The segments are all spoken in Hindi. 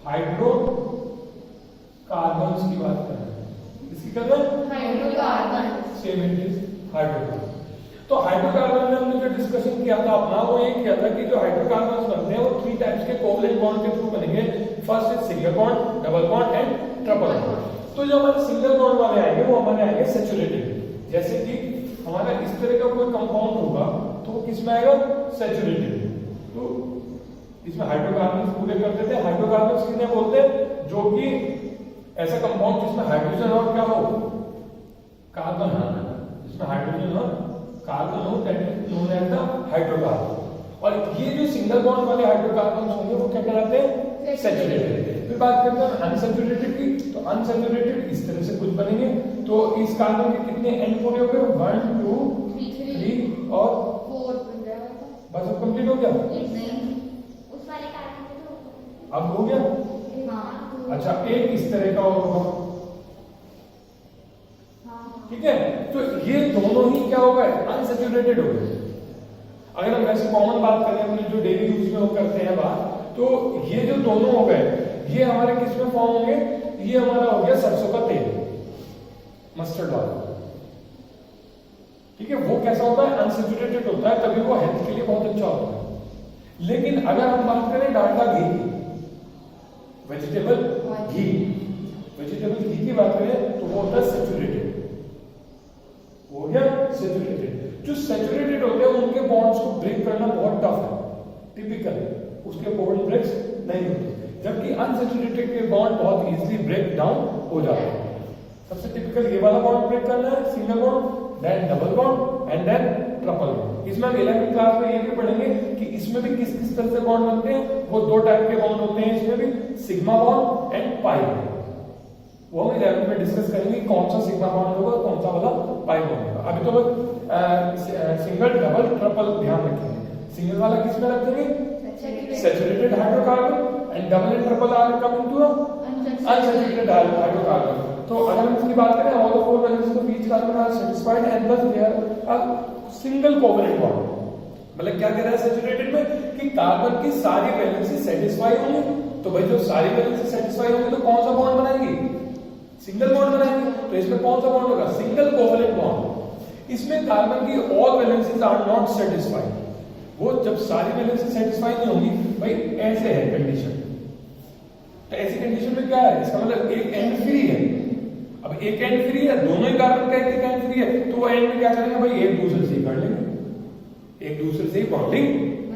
हाइड्रोकार्बन्स की बात कर रहे हैं। इसकी कर रहे हैं hydrocarbon. Same it is hydrocarbon. तो हाइड्रोकार्बन में हमने जो डिस्कशन किया था अपना वो ये किया था कि जो हाइड्रोकार्बन्स बनते हैं वो 3 टाइप्स के कोवलेंट बॉन्ड के थ्रू बनेंगे। First is single bond, double bond and triple bond. तो जो हमारे सिंगल बॉन्ड वाले आएंगे वो हमारे आएंगे सैचुरेटेड। जैसे कि हमारा इस तरह का कोई कंपाउंड होगा तो वो किसमें आएगा? सैचुरेटेड। तो इसमें हाइड्रोकार्बन्स पूरे कर देते हैं। हाइड्रोकार्बन्स किन्हें बोलते हैं? जो कि ऐसा कंपाउंड जिसमें हाइड्रोजन और क्या हो? कार्बन हो। जिसमें हाइड्रोजन और कार्बन हो, that is known as the hydrocarbon. और ये जो सिंगल बॉन्ड वाले हाइड्रोकार्बन्स होंगे वो क्या कहलाते हैं? सैचुरेटेड। फिर बात करते हैं अनसैचुरेटेड की। तो अनसैचुरेटेड इस तरह से कुछ बनेंगे। तो इस कार्बन के कितने एंड पूरे हो गए? 1 2 3 और 4 बन जाएगा। बस अब कंप्लीट हो गया। उस वाले कार्बन में तो अब हो गया। हाँ। अच्छा, एक इस तरह का और होगा। ठीक है, तो ये दोनों ही क्या हो गए? अनसैचुरेटेड हो गए। अगर हम वैसे कॉमन बात करें अपने जो डेली यूज में वो करते हैं बात, तो ये जो दोनों हो गए ये हमारे किस में फॉर्म होंगे? ये हमारा हो गया सरसों का तेल, मस्टर्ड ऑयल। ठीक है, वो कैसा होता है? अनसैचुरेटेड होता है, तभी वो हेल्थ के लिए बहुत अच्छा होता है। लेकिन अगर हम बात करें डालडा घी की, वेजिटेबल घी, वेजिटेबल घी की बात करें तो वो होता है सैचुरेटेड। हो गया सैचुरेटेड। जो सैचुरेटेड होते हैं उनके बॉन्ड्स को ब्रेक करना बहुत टफ है, टिपिकल उसके बॉन्ड ब्रेक्स नहीं होते, जबकि अनसैचुरेटेड के बॉन्ड बहुत इजीली ब्रेक डाउन हो जाते हैं। सबसे टिपिकल ये वाला बॉन्ड ब्रेक करना है, single bond, then double bond and then triple bond. इसमें हम 11वीं क्लास में ये भी पढ़ेंगे कि इसमें भी किस किस तरह से बॉन्ड बनते हैं। वो 2 टाइप के बॉन्ड होते हैं इसमें भी, sigma bond and pi bond. वो हम 11वीं में डिस्कस करेंगे कौन सा सिग्मा बॉन्ड होगा, कौन सा वाला पाई बॉन्ड होगा। अभी तो सिंगल, डबल, ट्रिपल ध्यान रखेंगे। सिंगल वाला किसमें रखेंगे? Saturated hydrocarbon and double and triple are coming to unsaturated hydrocarbon. तो अगर हम इसकी बात करें, all the 4 valencies of each carbon are satisfied and thus there are single covalent bond. मतलब क्या कह रहा है सैचुरेटेड में कि कार्बन की सारी वैलेंसी सेटिस्फाई होंगी। तो भाई जब सारी वैलेंसी सेटिस्फाई होंगी तो कौन सा बॉन्ड बनाएंगे? सिंगल बॉन्ड बनाएंगे। तो इसमें कौन सा बॉन्ड होगा? Single covalent bond. इसमें कार्बन की all valencies are not satisfied. वो जब सारी वैलेंसी सेटिस्फाई नहीं होंगी, भाई ऐसे है कंडीशन। तो ऐसी कंडीशन में क्या है? इसका मतलब एक एंड फ्री है। अब एक एंड फ्री है, दोनों ही कार्बन का एक एंड फ्री है, तो वो एंड में क्या करेंगे? भाई एक दूसरे से ही कर लेंगे, एक दूसरे से ही बॉन्डिंग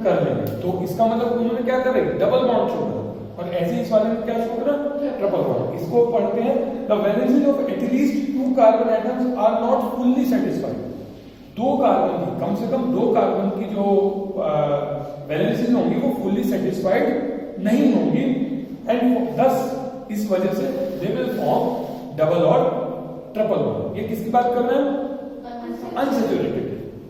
कर लेंगे। तो इसका मतलब उन्होंने क्या करे? डबल बॉन्ड छोड़ा। और ऐसे इस वाले में क्या छोड़ रहा? Triple bond. इसको पढ़ते हैं the valencies of at least 2 carbon atoms are not fully satisfied. 2 carbon की, कम से कम 2 कार्बन की जो वैलेंसीज होंगी वो फुल्ली सेटिस्फाइड नहीं होंगी, एंड दस इस वजह से दे विल फॉर्म डबल और ट्रिपल बॉन्ड। ये किसकी बात कर रहे हैं? अनसैचुरेटेड।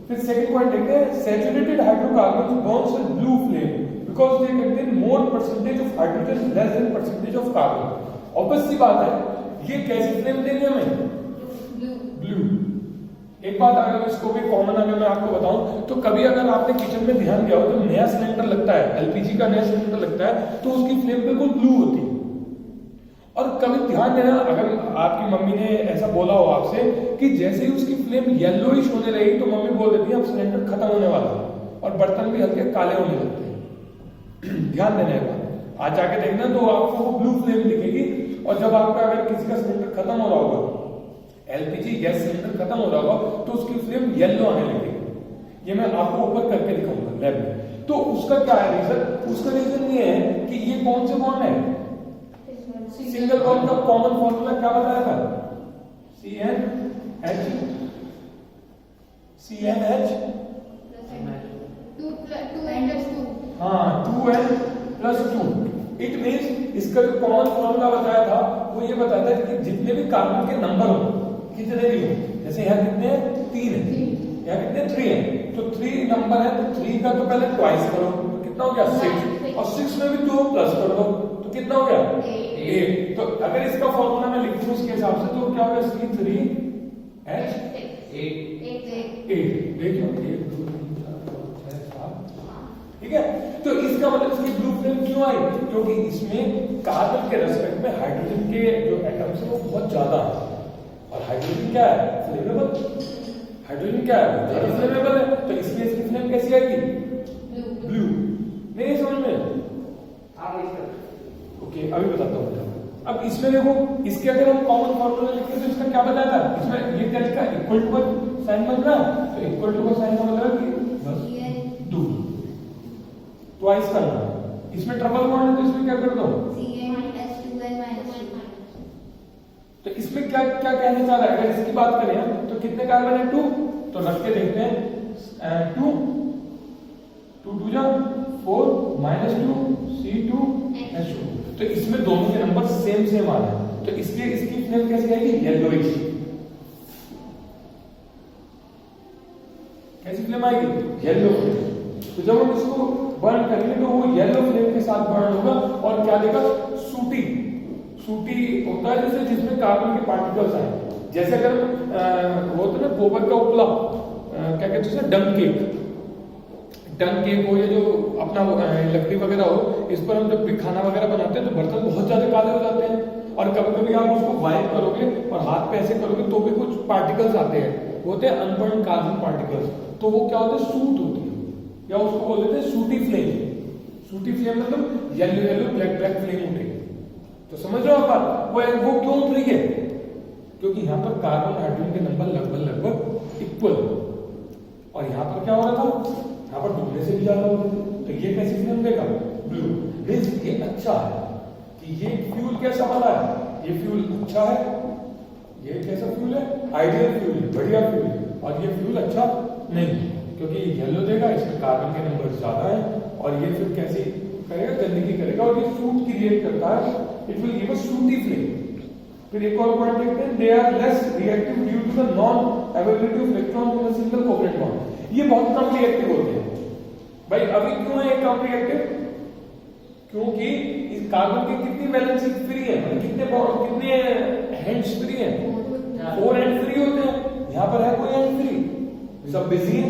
फिर सेकंड पॉइंट देखते हैं, saturated hydrocarbons burns with blue flame because they contain more percentage of hydrogen less than percentage of carbon. Obvious सी बात है, ये कैसी फ्लेम देंगे हमें? ब्लू। एक बात अगर इसको भी कॉमन अगर मैं आपको बताऊं, तो कभी अगर आपने किचन में ध्यान दिया हो तो नया सिलेंडर लगता है, एलपीजी का नया सिलेंडर लगता है, तो उसकी फ्लेम बिल्कुल ब्लू होती है। और कभी ध्यान देना, अगर आपकी मम्मी ने ऐसा बोला हो आपसे कि जैसे ही उसकी फ्लेम येलोइश होने लगी तो मम्मी बोल देती है अब सिलेंडर खत्म होने वाला है, और बर्तन भी हल्के काले होने लगते हैं। ध्यान देने का आज जाके देखना तो आपको वो ब्लू फ्लेम दिखेगी। और जब आपका अगर किसी का सिलेंडर खत्म हो रहा होगा, एलपीजी गैस सिलेंडर खत्म हो रहा होगा, तो उसकी फ्लेम येलो आने लगेगी। ये मैं आपको ऊपर करके दिखाऊंगा लैब में। तो उसका क्या है रीजन? उसका रीजन ये है कि ये कौन से बॉन्ड है? सिंगल बॉन्ड का कॉमन फॉर्मूला क्या बताया था? CnH 2n+2। हाँ, 2n+2। इट मीन्स इसका जो कॉमन फॉर्मूला बताया था वो ये बताता है कि जितने भी कार्बन के नंबर हो, कितने भी हो, जैसे यहाँ कितने हैं? 3 है, यहाँ कितने? 3 है। तो 3 नंबर है तो 3 का तो पहले ट्वाइस करो, तो कितना हो गया? 6। और 6 में भी 2 प्लस कर दो तो कितना हो गया? 8। तो अगर इसका फॉर्मूला मैं लिखूं उसके हिसाब से तो क्या होगा? C3H8। देखियो 1 2 3 4 5 6 7 ठीक है। तो इसका मतलब इसकी ब्लू फ्लेम क्यों आई? क्योंकि इसमें कार्बन के रेस्पेक्ट में हाइड्रोजन के जो एटम्स है वो बहुत ज्यादा है, और हाइड्रोजन क्या है? फ्लेमेबल। हाइड्रोजन क्या है? ज्यादा फ्लेमेबल है, तो इसलिए इसकी फ्लेम कैसी आएगी? ब्लू। नहीं समझ में? ओके, अभी बताता हूँ। अब इसमें देखो, इसके अगर हम कॉमन फार्मूला लिखें तो इसका क्या बताया था? इसमें ये क्या लिखा? इक्वल टू का साइन बन रहा है, तो इक्वल टू का साइन का मतलब कि बस दो ट्वाइस करना। इसमें ट्रिपल बॉन्ड है तो इसमें क्या कर दो? तो इसमें क्या क्या कहना चाह रहा है? अगर इसकी बात करें हम तो कितने कार्बन है? 2। तो रख के देखते हैं। 2 2 जा 4 -2 C2H2। तो इसमें दोनों के नंबर सेम सेम आ रहे हैं, तो इसलिए इसकी फ्लेम कैसी आएगी? येलोइश। कैसी फ्लेम आएगी? Yellow flame. तो जब हम इसको बर्न करेंगे तो वो येलो फ्लेम के साथ बर्न होगा, और क्या देगा? सूटी। सूटी होता है जैसे जिसमें कार्बन के पार्टिकल्स आए, जैसे अगर वो तो ना गोबर का उपला, क्या कहते हैं, डंग केक। डंग केक हो या जो अपना लकड़ी वगैरह हो, इस पर हम जब खाना वगैरह बनाते हैं तो बर्तन बहुत ज्यादा काले हो जाते हैं, और कभी कभी आप उसको वाइप करोगे और हाथ पे ऐसे करोगे तो भी कुछ पार्टिकल्स आते हैं, वो होते हैं अनबर्न कार्बन पार्टिकल्स। तो वो क्या होता है? सूट होती है, या उसको बोल देते हैं सूटी फ्लेम। सूटी फ्लेम मतलब yellow yellow black black flame उठेगी। तो समझ रहे हो आप? वो क्यों उठ रही है? क्योंकि यहाँ पर कार्बन हाइड्रोजन के नंबर लगभग इक्वल, और यहाँ पर क्या हो रहा था? यहाँ पर डूबने से भी ज्यादा हो रहे थे। तो ये कैसी फ्लेम देगा? ब्लू। मींस ये अच्छा है कि ये फ्यूल कैसा वाला है? ये फ्यूल अच्छा है। ये कैसा फ्यूल है? आइडियल फ्यूल है, बढ़िया फ्यूल है। और ये फ्यूल अच्छा नहीं, क्योंकि ये येलो देगा, इसमें कार्बन के नंबर ज्यादा है, और ये फिर कैसे करेगा? गंदगी करेगा, और ये सूट क्रिएट करता है। इट विल गिव अ सूटी फ्लेम। फिर एक और पॉइंट देखते हैं, they are less reactive due to the non availability of electron in a single covalent bond. ये बहुत कम रिएक्टिव होते हैं। भाई अभी क्यों है ये कम रिएक्टिव? क्योंकि इस कार्बन की कितनी वैलेंसी फ्री है, मतलब कितने हैंड्स फ्री है? 4 हैंड फ्री होते हैं। यहाँ पर है कोई हैंड फ्री? सब बिजी है।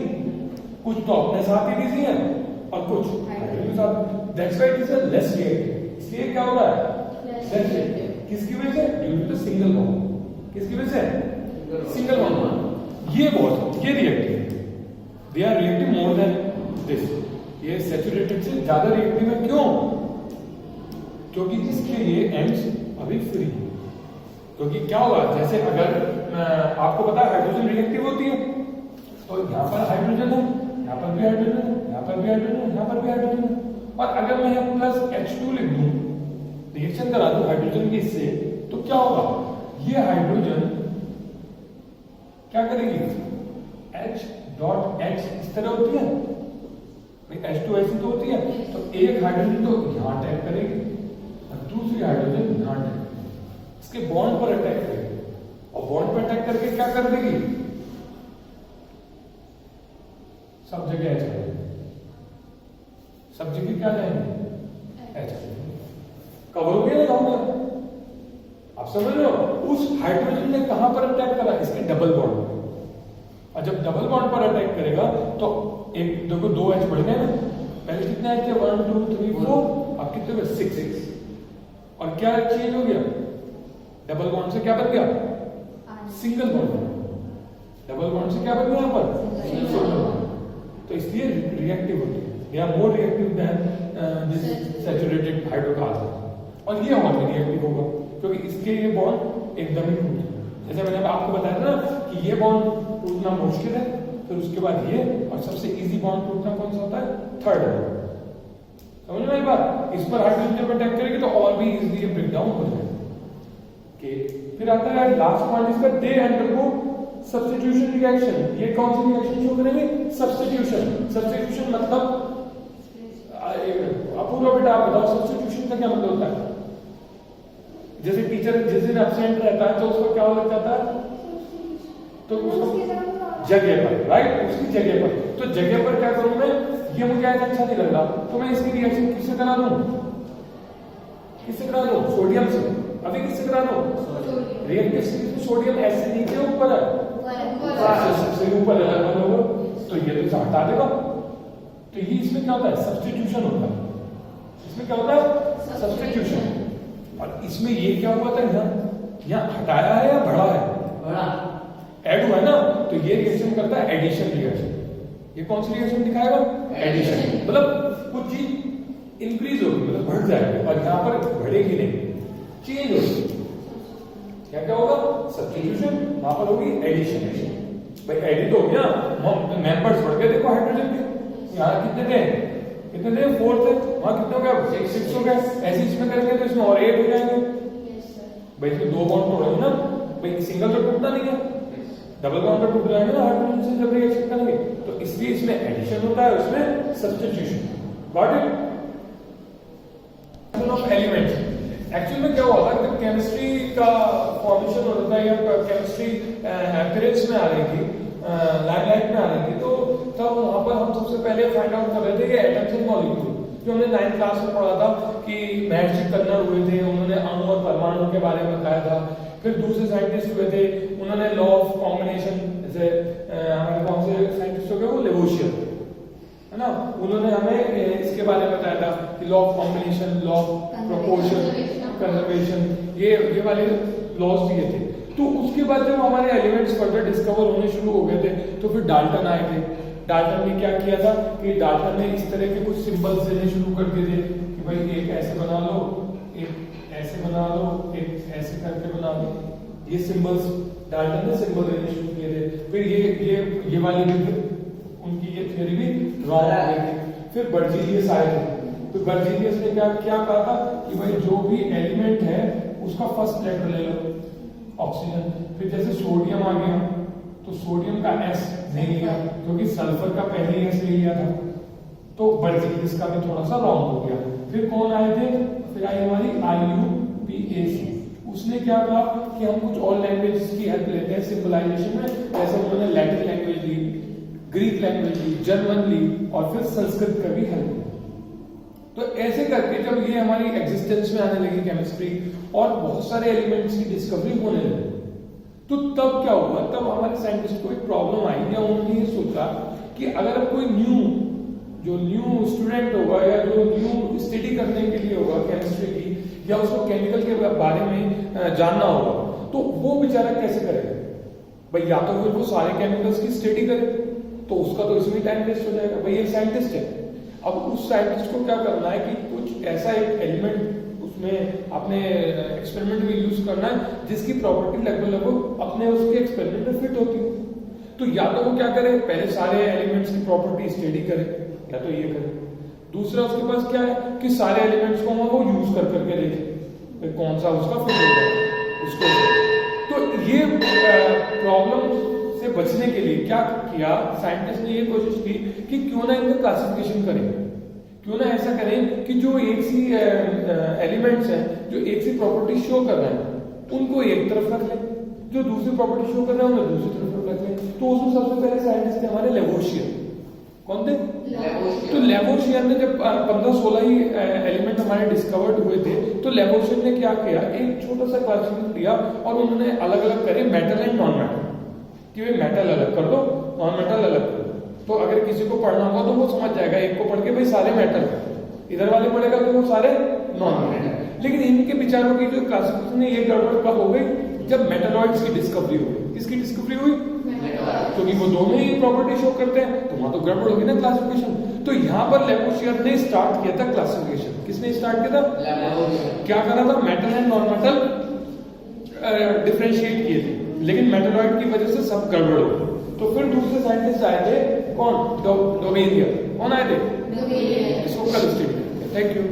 कुछ तो अपने साथ ही बिजी है, और कुछ हाइड्रोजन के साथ। That's why it is a less reactive. इसलिए क्या हो रहा है? Less reactive. किसकी वजह से? Due to the single bond. किसकी वजह से? Single bond. ये बहुत, ये reactive, they are reactive more than this. ये सैचुरेटेड से ज्यादा रिएक्टिव है। क्यों? क्योंकि इसके ये एंड्स अभी फ्री है। क्योंकि क्या होगा? जैसे अगर आपको पता है हाइड्रोजन रिएक्टिव होती है, तो यहाँ पर हाइड्रोजन है, यहाँ पर भी हाइड्रोजन है, यहाँ पर भी हाइड्रोजन है, यहाँ पर भी हाइड्रोजन है, और अगर मैं यहाँ प्लस H2 लिख दूं, रिएक्शन करा दूं हाइड्रोजन के इससे, तो क्या होगा? ये हाइड्रोजन क्या करेगी? H.H इस तरह होती है, H2 ऐसी तो होती है, तो एक हाइड्रोजन तो यहां अटैक करेगी और दूसरी हाइड्रोजन यहां अटैक करेगी, इसके बॉन्ड पर अटैक करेगी, और बॉन्ड पर अटैक करके क्या कर देगी? सब जगह H जाएगी, सब जगह क्या जाएंगे? H कवर हो गया ना होगा? आप समझ रहे हो? उस हाइड्रोजन ने कहां पर अटैक करा? इसके डबल बॉन्ड पर, और जब डबल बॉन्ड पर अटैक करेगा तो एक देखो 2 H बढ़ गए ना, पहले कितने H थे? 1 2 3 4, अब कितने हुए? 6 और क्या चेंज हो गया? डबल बॉन्ड से क्या बन गया? Single bond. डबल बॉन्ड से क्या बन गया यहाँ पर? Single bond. तो इसलिए रिएक्टिव होती है, they are more reactive than this saturated hydrocarbon, और ये और भी रिएक्टिव होगा क्योंकि इसके ये बॉन्ड एकदम ही टूट जाए। जैसे मैंने आपको बताया था ना कि ये बॉन्ड टूटना मुश्किल है, फिर उसके बाद ये, और सबसे इजी बॉन्ड टूटना कौन सा होता है? Third bond. समझ में आई बात? इस पर हाइड्रोजन जब अटैक करेगी तो और भी इजीली ब्रेक डाउन हो जाएगा। फिर आता है लास्ट पॉइंट इसका, दे अंडरगो सब्स्टिट्यूशन रिएक्शन। ये कौन सी रिएक्शन शो करेंगे? सब्स्टिट्यूशन। सब्स्टिट्यूशन मतलब अपूर्व बेटा आप बताओ सब्स्टिट्यूशन का क्या मतलब होता है? जैसे टीचर जिस दिन एब्सेंट रहता है तो उसको क्या लग जाता है? तो उसको जगह पर, राइट, उसकी जगह पर। तो जगह पर क्या करूं मैं? ये मुझे अच्छा नहीं लग रहा, तो मैं इसकी रिएक्शन किससे करा दूं? किससे करा दूं? सोडियम से। अभी किससे करा दूं? रिएक्टिव से। सोडियम ऐसे नीचे ऊपर है, सबसे ऊपर है, तो ये तो हटा देगा। तो ये इसमें क्या होता है, सब्स्टिट्यूशन होता है। इसमें क्या होता है, सब्स्टिट्यूशन। और इसमें ये क्या हुआ था, यहाँ हटाया है या बढ़ा है, बड़ा ऐड हुआ है ना, तो ये रिएक्शन करता है एडिशन रिएक्शन। ये कौन सी रिएक्शन दिखाएगा, एडिशन। मतलब कुछ चीज इंक्रीज होगी, मतलब बढ़ जाएगी, और यहाँ पर बढ़ेगी नहीं, चेंज होगी। क्या क्या होगा, सब्स्टिट्यूशन, वहां पर होगी एडिशन। भाई एडिट हो गया, मेंबर्स बढ़ गए, देखो हाइड्रोजन के यहाँ कितने थे, 4 थे, वहां कितने हो गया, 6 हो गया। ऐसे इसमें करेंगे तो इसमें और 8 हो जाएंगे। भाई इसमें 2 बॉन्ड तोड़ेंगे ना, भाई सिंगल तो टूटता नहीं है, डबल बॉन्ड तो टूट जाएंगे ना हाइड्रोजन से जब रिएक्शन करेंगे। तो इसलिए इसमें एडिशन होता है, उसमें substitution. Got it. Of elements, actual में क्या हुआ था कि केमिस्ट्री का फॉर्मेशन हो रहा था, या केमिस्ट्री एपियरेंस में आ रही थी, लाइमलाइट में आ रही थी, तो तब वहां पर हम सबसे पहले फाइंड आउट कर रहे थे कि एटम्स एंड मॉलिक्यूल, जो हमने 9th क्लास में पढ़ा था कि महर्षि कन्नड़ हुए थे, उन्होंने अणु और परमाणु के बारे में बताया था। फिर दूसरे साइंटिस्ट हुए थे, उन्होंने लॉ ऑफ कॉम्बिनेशन, जैसे हमारे कौन से साइंटिस्ट हो गए, वो लेवोशियर है ना, उन्होंने हमें इसके बारे में बताया था कि law of combination, law of proportion, conservation, ये वाले लॉज दिए थे। तो उसके बाद जब हमारे एलिमेंट्स फर्दर डिस्कवर होने शुरू हो गए थे, तो फिर डाल्टन आए थे। डाल्टन ने क्या किया था कि डाल्टन ने इस तरह के कुछ सिंबल्स देने शुरू कर दिए थे कि भाई एक ऐसे बना लो, एक ऐसे बना लो, एक ऐसे करके बना लो। ये सिंबल्स डाल्टन ने सिंबल देने शुरू किए थे। फिर ये वाली भी उनकी ये थ्योरी भी ड्रॉ हो गई थी। फिर बर्जीलियस आए थे, तो बर्जीलियस ने क्या कहा था कि भाई जो भी एलिमेंट है उसका फर्स्ट लेटर ले लो, ऑक्सीजन। फिर जैसे सोडियम आ गया, तो सोडियम का एस नहीं लिया, क्योंकि सल्फर का पहले ही एस ले लिया था, तो बर्जीलियस का भी थोड़ा सा रॉन्ग हो गया। फिर कौन आए थे, फिर आई हमारी IUPAC। उसने क्या कहा कि हम कुछ और लैंग्वेजेस की हेल्प लेते हैं सिंबलाइजेशन में, जैसे उन्होंने लैटिन लैंग्वेज ली, ग्रीक लैंग्वेज ली, जर्मन ली, और फिर संस्कृत का भी हेल्प ली। तो ऐसे करके जब ये हमारी एग्जिस्टेंस में आने लगी केमिस्ट्री, और बहुत सारे एलिमेंट्स की डिस्कवरी होने लगी, तो तब क्या हुआ, तब हमारे साइंटिस्ट को एक प्रॉब्लम आई, या उन्होंने ये सोचा कि अगर कोई न्यू स्टूडेंट होगा, या जो न्यू स्टडी करने के लिए होगा केमिस्ट्री की, या उसको केमिकल के बारे में जानना होगा, तो वो बेचारा कैसे करेगा। भाई या तो फिर वो सारे केमिकल्स की स्टडी करे, तो उसका तो इसमें टाइम वेस्ट हो जाएगा। भाई ये साइंटिस्ट है, अब उस साइंटिस्ट को क्या करना है कि कुछ ऐसा एक एलिमेंट उसमें अपने एक्सपेरिमेंट में यूज करना है जिसकी प्रॉपर्टी लगभग अपने उसके एक्सपेरिमेंट में फिट होती हो। तो या तो वो क्या करे, पहले सारे एलिमेंट्स की प्रॉपर्टी स्टडी करे, या तो ये करे। दूसरा उसके पास क्या है कि सारे एलिमेंट्स को वो यूज करके देखे कौन सा उसका फिट होगा उसको। तो ये प्रॉब्लम से बचने के लिए क्या किया साइंटिस्ट ने, ये कोशिश की कि क्यों ना इनका क्लासिफिकेशन करें, क्यों ना ऐसा करें कि जो एक सी एलिमेंट्स हैं, जो एक सी प्रॉपर्टी शो कर रहे हैं, उनको एक तरफ रख लें, जो दूसरी प्रॉपर्टी शो कर रहे हैं उन्हें दूसरी तरफ रख लें। तो उसमें सबसे पहले साइंटिस्ट थे हमारे लेवोशियर। कौन थे, तो लेवोशियर ने जब 15-16 ही एलिमेंट हमारे डिस्कवर्ड हुए थे, तो लेवोशियर ने क्या किया, एक छोटा सा क्लासिफिकेशन दिया, और उन्होंने अलग अलग करे मेटल एंड नॉन मेटल, कि भाई मेटल अलग कर दो, नॉन मेटल अलग कर दो। तो अगर किसी को पढ़ना होगा तो वो समझ जाएगा, एक को पढ़ के भाई सारे मेटल, इधर वाले पढ़ेगा तो वो सारे नॉन मेटल। लेकिन इनके विचारों की जो क्लासिफिकेशन है, ये गड़बड़ कब हो गई, जब मेटलॉइड्स की डिस्कवरी हुई। किसकी डिस्कवरी हुई, क्योंकि वो दोनों ही प्रॉपर्टी शो करते हैं, तो वहां तो गड़बड़ होगी ना क्लासिफिकेशन। तो यहाँ पर लेवोशियर ने स्टार्ट किया था क्लासिफिकेशन। किसने स्टार्ट किया था, क्या करा था, metal and non metal differentiate किए थे, लेकिन मेटलॉइड की वजह से सब गड़बड़ हो गई। तो फिर दूसरे साइंटिस्ट आए थे, कौन, डोवेरियर। कौन आए थे, इसको कल स्टडी करेंगे। Thank you.